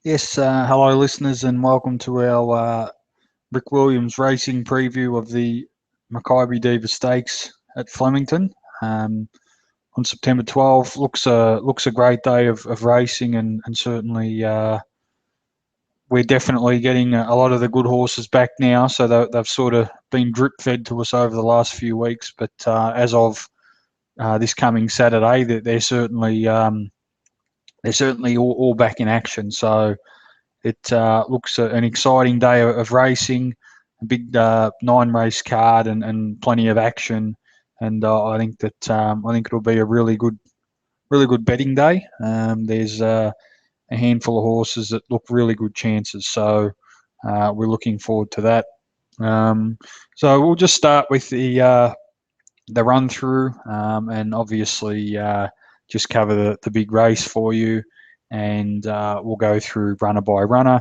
Yes, hello listeners, and welcome to our Rick Williams racing preview of the Makybe Diva Stakes at Flemington on September 12th. Looks a great day of racing, and certainly we're definitely getting a lot of the good horses back now. So they've sort of been drip fed to us over the last few weeks, but as of this coming Saturday, they're certainly all back in action. So it looks an exciting day of racing, a big 9 race card, and plenty of action. And I think it'll be a really good betting day. There's a handful of horses that look really good chances, so we're looking forward to that. So we'll just start with the run through, and obviously just cover the big race for you, and we'll go through runner by runner.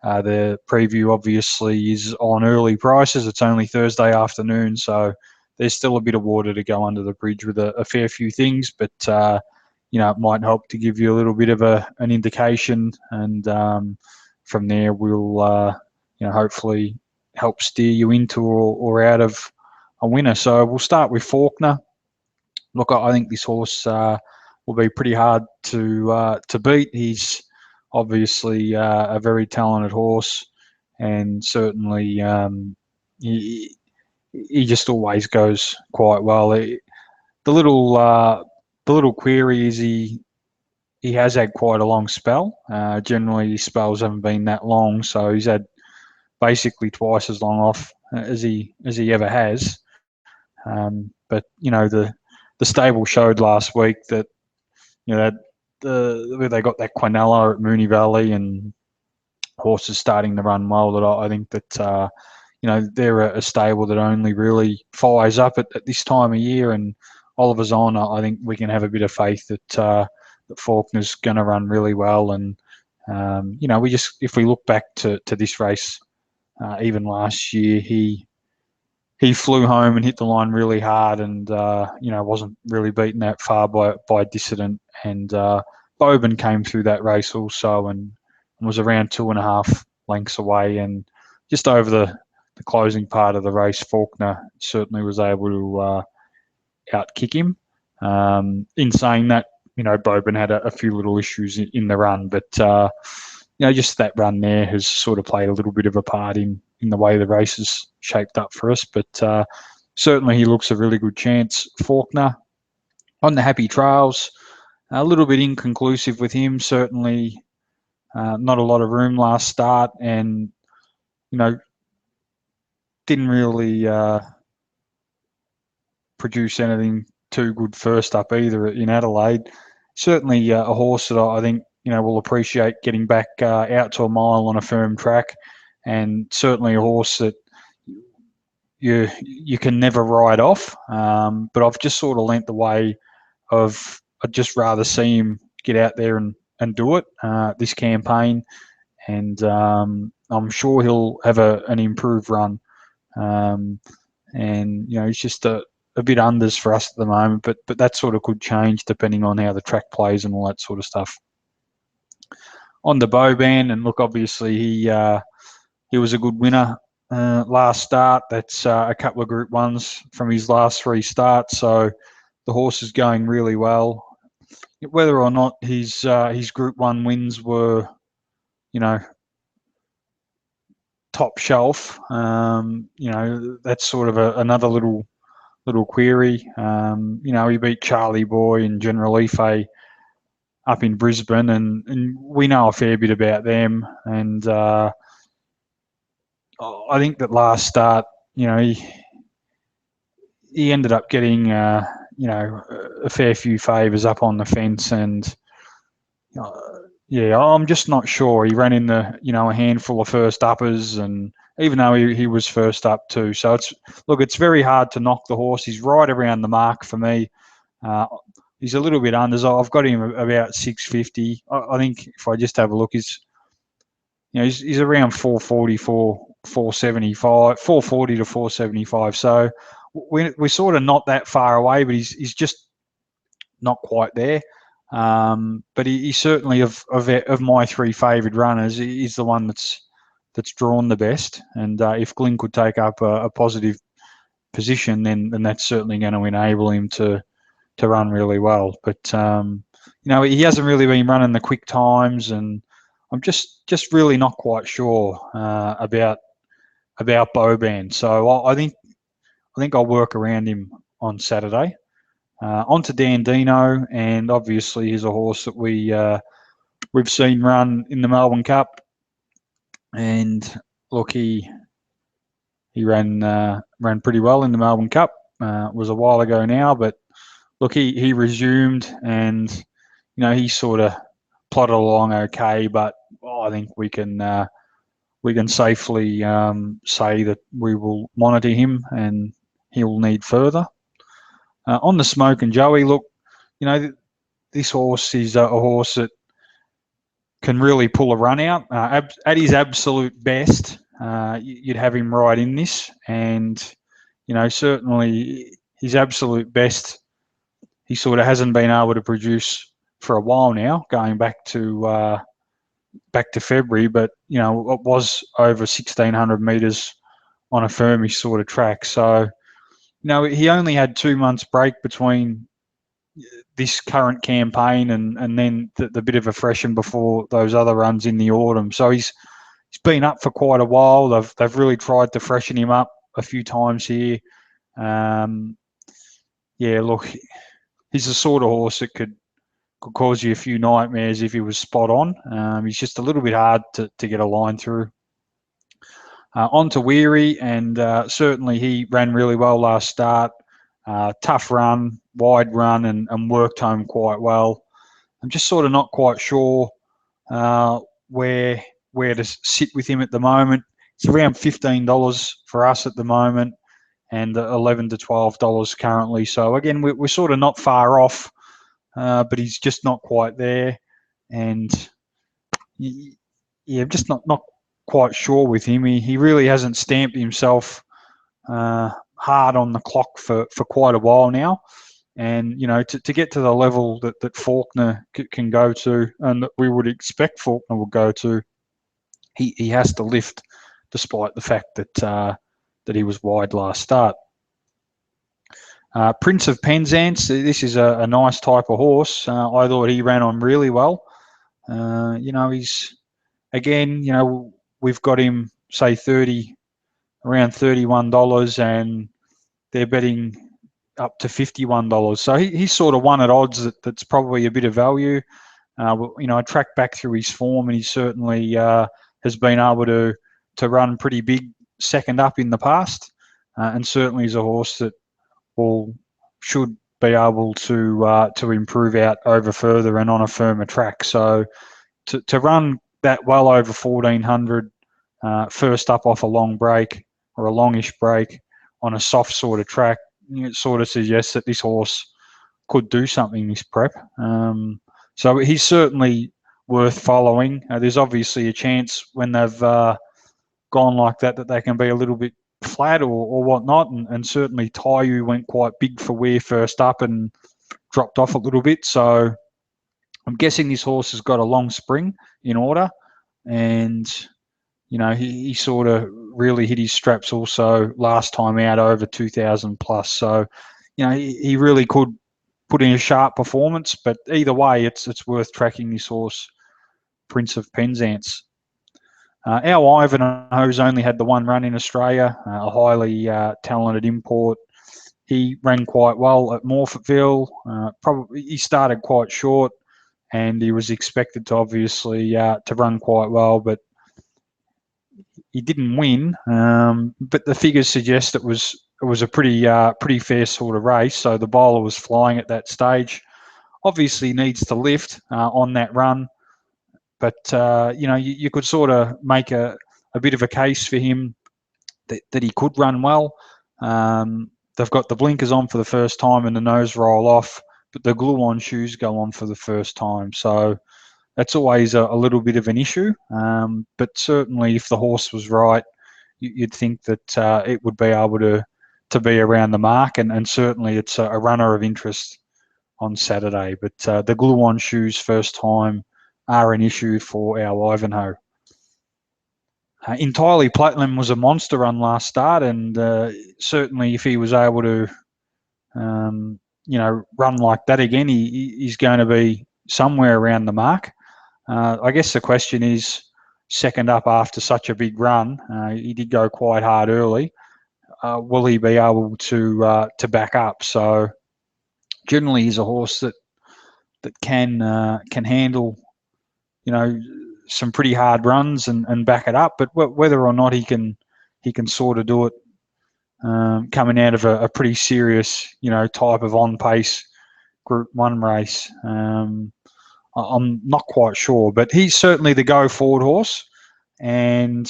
The preview obviously is on early prices. It's only Thursday afternoon, so there's still a bit of water to go under the bridge with a fair few things, but it might help to give you a little bit of an indication, and from there we'll hopefully help steer you into or out of a winner. So we'll start with Faulkner. Look, I think this horse will be pretty hard to beat. He's obviously a very talented horse, and certainly he, he just always goes quite well. The little the little query is he has had quite a long spell. Generally, his spells haven't been that long, so he's had basically twice as long off as he ever has. But the stable showed last week that that where they got that Quinella at Mooney Valley and horses starting to run well. That I think that they're a stable that only really fires up at this time of year. And Oliver's on. I think we can have a bit of faith that Faulkner's going to run really well. And we just, if we look back to this race, even last year, he flew home and hit the line really hard, and wasn't really beaten that far by Dissident. And Boban came through that race also, and was around 2.5 lengths away, and just over the closing part of the race, Faulkner certainly was able to outkick him. In saying that, Boban had a few little issues in the run, but just that run there has sort of played a little bit of a part in the way the race is shaped up for us. But certainly he looks a really good chance. Faulkner on the happy trails, a little bit inconclusive with him. Certainly not a lot of room last start, and didn't really produce anything too good first up either in Adelaide. Certainly a horse that I think will appreciate getting back out to a mile on a firm track, and certainly a horse that you can never ride off. But I've just sort of lent the way of I'd just rather see him get out there and do it this campaign, and I'm sure he'll have an improved run. And he's just a bit unders for us at the moment, but that sort of could change depending on how the track plays and all that sort of stuff. On the Boban, and look, obviously he was a good winner last start. That's a couple of Group 1s from his last 3 starts, so the horse is going really well. Whether or not his Group 1 wins were, top shelf, that's sort of another little query. He beat Charlie Boy and General Ife up in Brisbane, and we know a fair bit about them. And I think that last start, he ended up getting, a fair few favours up on the fence, and I'm just not sure. He ran in a handful of first uppers, and even though he was first up too. So it's very hard to knock the horse. He's right around the mark for me. He's a little bit under. I've got him about 650. I think if I just have a look, he's around 444, 475, 440 to 475. So we're sort of not that far away, but he's just not quite there. But he certainly of my three favoured runners, he's the one that's drawn the best. And if Glyn could take up a positive position, then that's certainly going to enable him to run really well. But he hasn't really been running the quick times, and I'm just really not quite sure about Boban. So I think I'll work around him on Saturday. On to Dandino, and obviously he's a horse that we've seen run in the Melbourne Cup, and look, he ran pretty well in the Melbourne Cup. It was a while ago now, but look, he resumed, and he sort of plodded along okay. But I think we can safely say that we will monitor him, and he'll need further. On the Smoke and Joey, look, this horse is a horse that can really pull a run out. At his absolute best, you'd have him right in this. And, certainly his absolute best, he sort of hasn't been able to produce for a while now, going back to February. But, it was over 1,600 metres on a firmish sort of track. So, he only had 2 months break between this current campaign and then the bit of a freshen before those other runs in the autumn. So he's been up for quite a while. They've really tried to freshen him up a few times here. Look, he's the sort of horse that could cause you a few nightmares if he was spot on. He's just a little bit hard to get a line through. On to Weary, and certainly he ran really well last start. Tough run, wide run, and worked home quite well. I'm just sort of not quite sure where to sit with him at the moment. It's around $15 for us at the moment, and $11 to $12 currently. So again, we're sort of not far off, but he's just not quite there. And I'm just not quite sure with him. He really hasn't stamped himself hard on the clock for quite a while now. And, to get to the level that Faulkner can go to, and that we would expect Faulkner will go to, he has to lift, despite the fact that he was wide last start. Prince of Penzance, this is a nice type of horse. I thought he ran on really well. He's, again, we've got him, say, around $31, and they're betting up to $51. So he's sort of one at odds that's probably a bit of value. I tracked back through his form, and he certainly has been able to run pretty big second up in the past, and certainly is a horse that should be able to improve out over further and on a firmer track. So to run that well over 1,400 first up off a long break or a longish break on a soft sort of track, it sort of suggests that this horse could do something this prep. So he's certainly worth following. There's obviously a chance when they've gone like that they can be a little bit flat or whatnot, and certainly Taiyu went quite big for Weir first up and dropped off a little bit. So I'm guessing this horse has got a long spring in order, and he sort of really hit his straps also last time out over 2,000 plus. So he really could put in a sharp performance. But either way, it's worth tracking this horse, Prince of Penzance. Our Ivanhoe's only had the one run in Australia, a highly talented import. He ran quite well at Morphettville. Probably he started quite short, and he was expected to obviously to run quite well, but he didn't win. But the figures suggest it was a pretty fair sort of race. So the bowler was flying at that stage. Obviously needs to lift on that run. But, you could sort of make a bit of a case for him that he could run well. They've got the blinkers on for the first time and the nose roll off, but the glue-on shoes go on for the first time. So that's always a little bit of an issue. But certainly if the horse was right, you'd think that it would be able to be around the mark. And certainly it's a runner of interest on Saturday. But the glue-on shoes first time are an issue for our Ivanhoe. Entirely Platinum was a monster run last start, and certainly if he was able to, run like that again, he's going to be somewhere around the mark. I guess the question is, second up after such a big run, he did go quite hard early. Will he be able to back up? So generally, he's a horse that can handle, some pretty hard runs and back it up. But whether or not he can sort of do it coming out of a pretty serious, type of on-pace Group 1 race, I'm not quite sure. But he's certainly the go-forward horse, and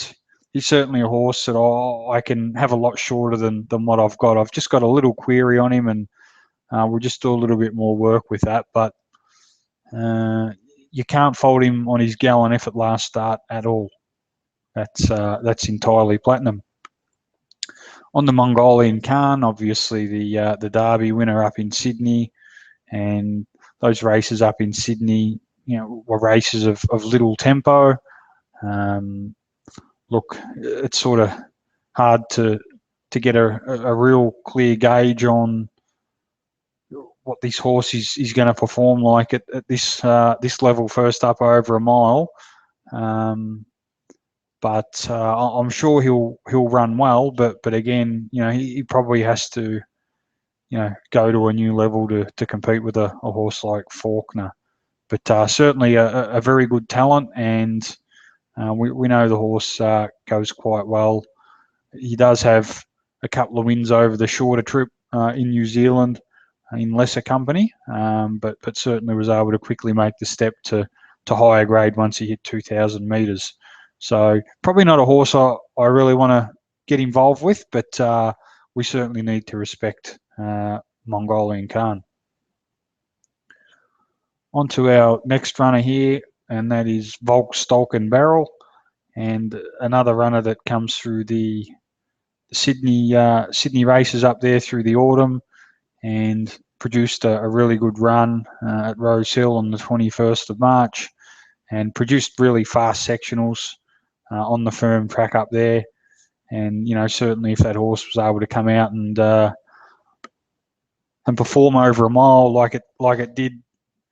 he's certainly a horse that I can have a lot shorter than what I've got. I've just got a little query on him, and we'll just do a little bit more work with that. But you can't fault him on his gallon effort last start at all. That's entirely Platinum. On the Mongolian Khan, obviously the Derby winner up in Sydney, and those races up in Sydney, were races of little tempo. Look, it's sort of hard to get a real clear gauge on what this horse is going to perform like at this level first up over a mile. But I'm sure he'll run well. But again, he probably has to, go to a new level to compete with a horse like Faulkner. But certainly a very good talent, and we know the horse goes quite well. He does have a couple of wins over the shorter trip in New Zealand in lesser company, but certainly was able to quickly make the step to higher grade once he hit 2,000 metres. So probably not a horse I really want to get involved with, but we certainly need to respect Mongolian Khan. On to our next runner here, and that is Volk Stolken Barrel, and another runner that comes through the Sydney races up there through the autumn, and produced a really good run at Rose Hill on the 21st of March, and produced really fast sectionals on the firm track up there. And certainly if that horse was able to come out and perform over a mile like it did,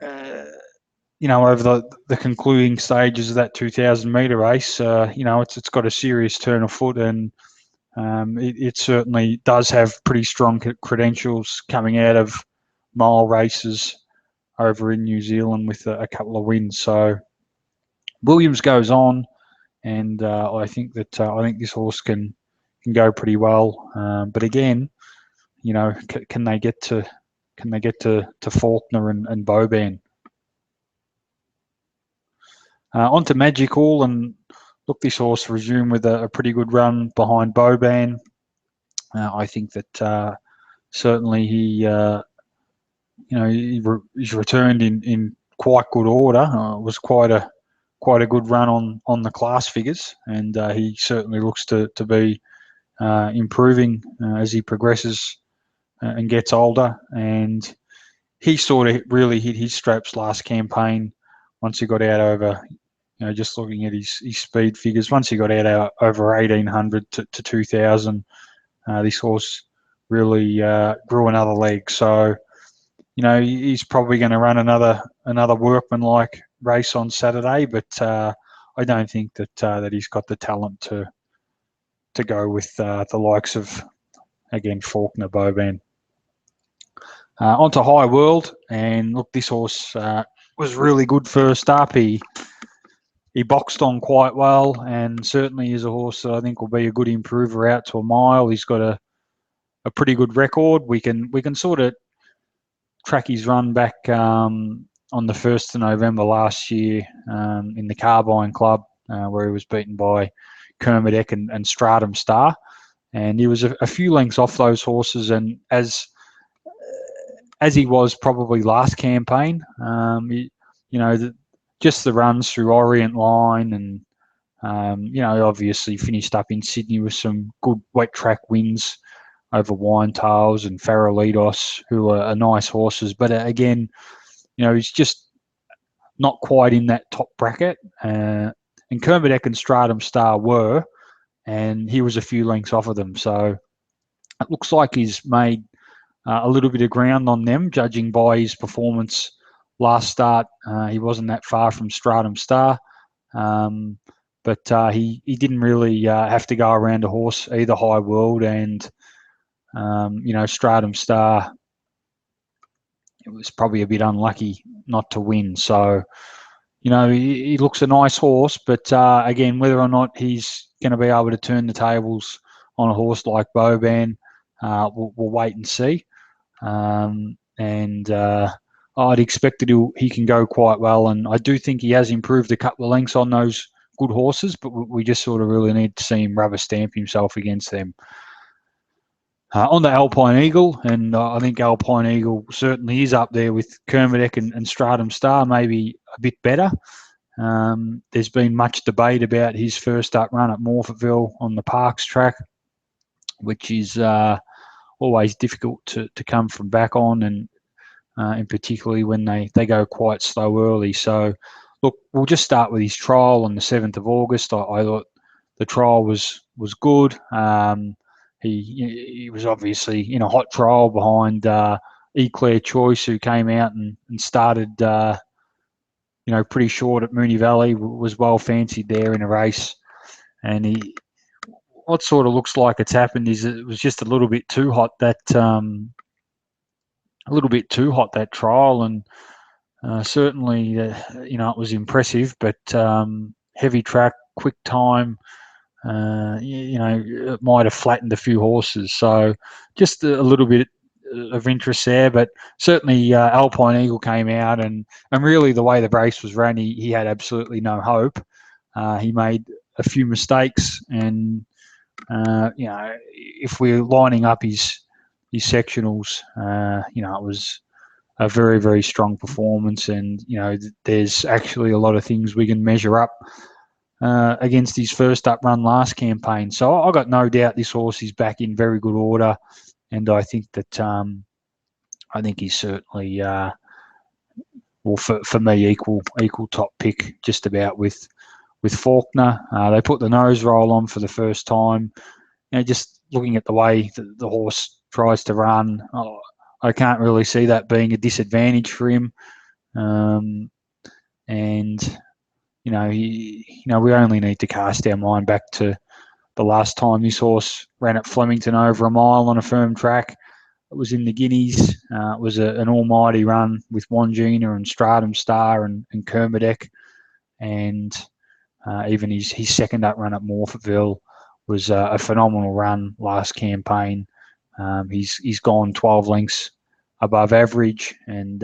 over the concluding stages of that 2,000 metre race, it's got a serious turn of foot, and it certainly does have pretty strong credentials coming out of mile races over in New Zealand with a couple of wins. So Williams goes on, and I think this horse can go pretty well. But again, can they get to Faulkner and Boban? On to Magical, and look, this horse resumed with a pretty good run behind Boban. I think that certainly he's returned in quite good order. It was quite a good run on the class figures, and he certainly looks to be improving as he progresses and gets older. And he sort of really hit his straps last campaign once he got out over, just looking at his speed figures, once he got out over 1,800 to 2,000, this horse really grew another leg. So, he's probably going to run another workmanlike race on Saturday, but I don't think that he's got the talent to go with the likes of, again, Faulkner, Boban. Onto High World, and look, this horse was really good first up. He boxed on quite well, and certainly is a horse that I think will be a good improver out to a mile. He's got a pretty good record. We can sort of track his run back on the 1st of November last year in the Carbine Club, where he was beaten by Kermit Eck and Stratum Star, and he was a few lengths off those horses. And as he was probably last campaign, just the runs through Orient Line, and obviously finished up in Sydney with some good wet track wins over Winetails and Farolitos, who are nice horses. But again, he's just not quite in that top bracket. And Kermadec and Stratum Star were, and he was a few lengths off of them. So it looks like he's made a little bit of ground on them, judging by his performance last start. He wasn't that far from Stratum Star, but he didn't really have to go around a horse, either High World and Stratum Star. It was probably a bit unlucky not to win. So he looks a nice horse, but again, whether or not he's going to be able to turn the tables on a horse like Boban, we'll wait and see. I'd expect that he can go quite well, and I do think he has improved a couple of lengths on those good horses, but we just sort of really need to see him rubber stamp himself against them. On the Alpine Eagle, and I think Alpine Eagle certainly is up there with Kermadec and Stratum Star, maybe a bit better. There's been much debate about his first up run at Morphettville on the Parks track, which is always difficult to come from back on, and particularly when they go quite slow early. So, look, we'll just start with his trial on the 7th of August. I thought the trial was good. He was obviously in a hot trial behind Eclair Choice, who came out and started, pretty short at Moonee Valley, was well fancied there in a race. And what sort of looks like it's happened is it was just a little bit too hot that trial, and certainly it was impressive, but heavy track, quick time. It might have flattened a few horses. So just a little bit of interest there, but certainly Alpine Eagle came out, and really the way the race was ran, he had absolutely no hope. He made a few mistakes, and if we're lining up his sectionals, it was a very, very strong performance, and there's actually a lot of things we can measure up against his first up run last campaign. So I got no doubt this horse is back in very good order, and I think that he's certainly for me equal top pick just about with Faulkner. They put the nose roll on for the first time. Just looking at the way the horse tries to run, I can't really see that being a disadvantage for him. We only need to cast our mind back to the last time this horse ran at Flemington over a mile on a firm track. It was in the Guineas. It was an almighty run with Wangina and Stratum Star and Kermadec, and even his second up run at Morphettville was a phenomenal run last campaign. He's gone 12 lengths above average, and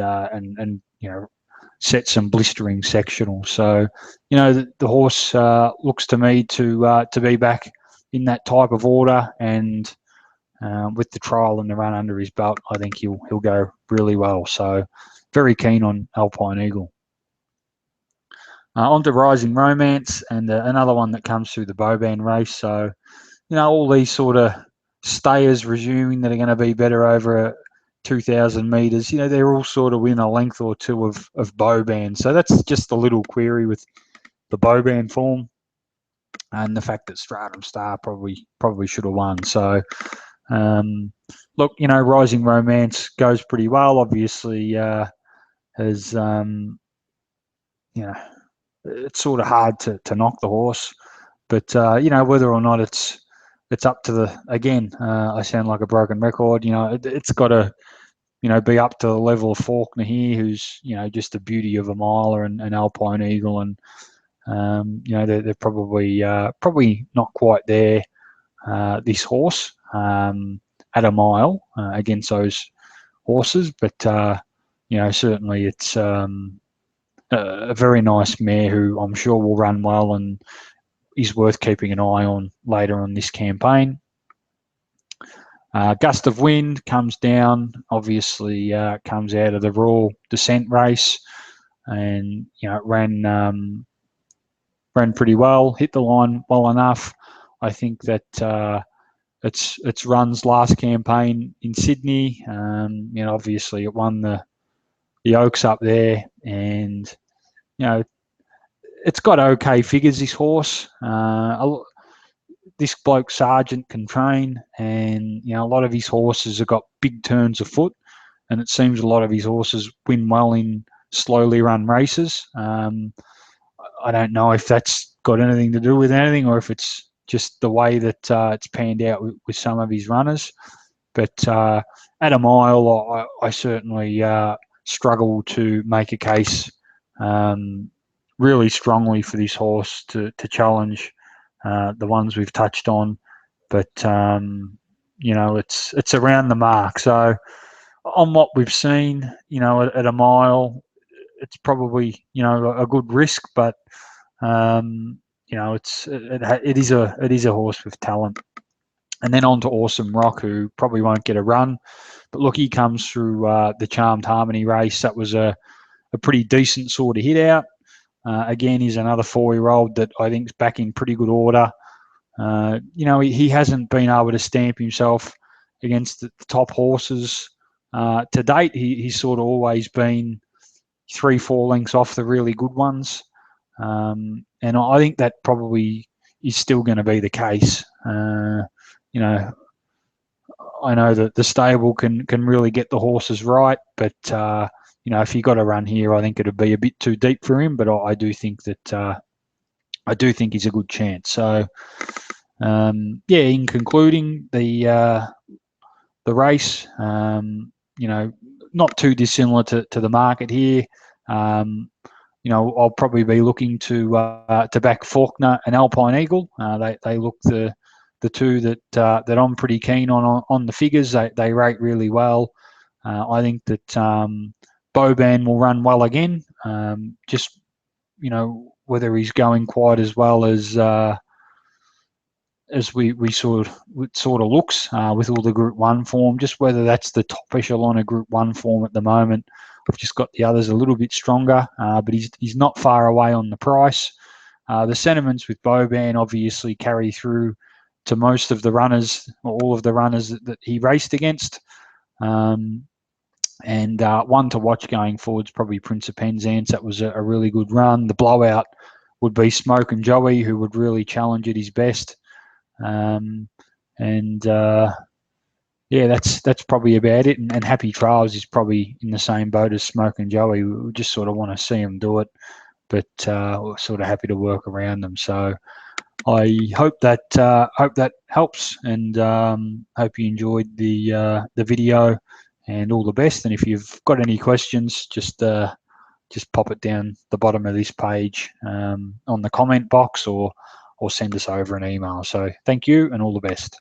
set some blistering sectionals. So, the horse looks to me to be back in that type of order, and with the trial and the run under his belt, I think he'll go really well. So, very keen on Alpine Eagle. On to Rising Romance, and another one that comes through the Boban race. So, all these sort of stayers resuming that are going to be better over 2,000 metres, they're all sort of within a length or two of Boban. So that's just a little query with the Boban form, and the fact that Stratum Star probably should have won. So, look, Rising Romance goes pretty well. Obviously, has it's sort of hard to knock the horse, but whether or not it's up to I sound like a broken record. It's got to be up to the level of Faulkner here, who's just a beauty of a miler, and Alpine Eagle, and they're probably not quite there. This horse at a mile against those horses, but certainly it's a very nice mare who I'm sure will run well and is worth keeping an eye on later on this campaign. Gust of Wind comes down, obviously comes out of the Royal Descent race, and it ran pretty well, hit the line well enough. I think that its runs last campaign in Sydney. Obviously it won the Oaks up there, and it's got okay figures. This horse, this bloke Sargent can train, and a lot of his horses have got big turns of foot, and it seems a lot of his horses win well in slowly run races. I don't know if that's got anything to do with anything, or if it's just the way that it's panned out with some of his runners. But at a mile, I certainly struggle to make a case really strongly for this horse to challenge the ones we've touched on. But it's around the mark. So on what we've seen, at a mile, it's probably a good risk, but it is a horse with talent. And then on to Awesome Rock, who probably won't get a run, but look, he comes through the Charmed Harmony race. That was a pretty decent sort of hit out. Again, he's another 4-year-old that I think is back in pretty good order. He hasn't been able to stamp himself against the top horses to date. He's sort of always been 3-4 lengths off the really good ones. And I think that probably is still going to be the case. I know that the stable can really get the horses right, but if he got a run here, I think it'd be a bit too deep for him. But I do think that he's a good chance. So in concluding the race, not too dissimilar to the market here. I'll probably be looking to back Faulkner and Alpine Eagle. They look the two that I'm pretty keen on the figures. They rate really well. I think that Boban will run well again. Just whether he's going quite as well as we sort of looks with all the Group 1 form, just whether that's the top echelon of Group 1 form at the moment. I've just got the others a little bit stronger, but he's not far away on the price. The sentiments with Boban obviously carry through to most of the runners, or all of the runners that he raced against. And one to watch going forward is probably Prince of Penzance. That was a really good run. The blowout would be Smoke and Joey, who would really challenge at his best. That's probably about it. And Happy Trails is probably in the same boat as Smoke and Joey. We just sort of want to see them do it, but we're sort of happy to work around them. So I hope that helps, and hope you enjoyed the video, and all the best. And if you've got any questions, just pop it down the bottom of this page on the comment box, or send us over an email. So thank you, and all the best.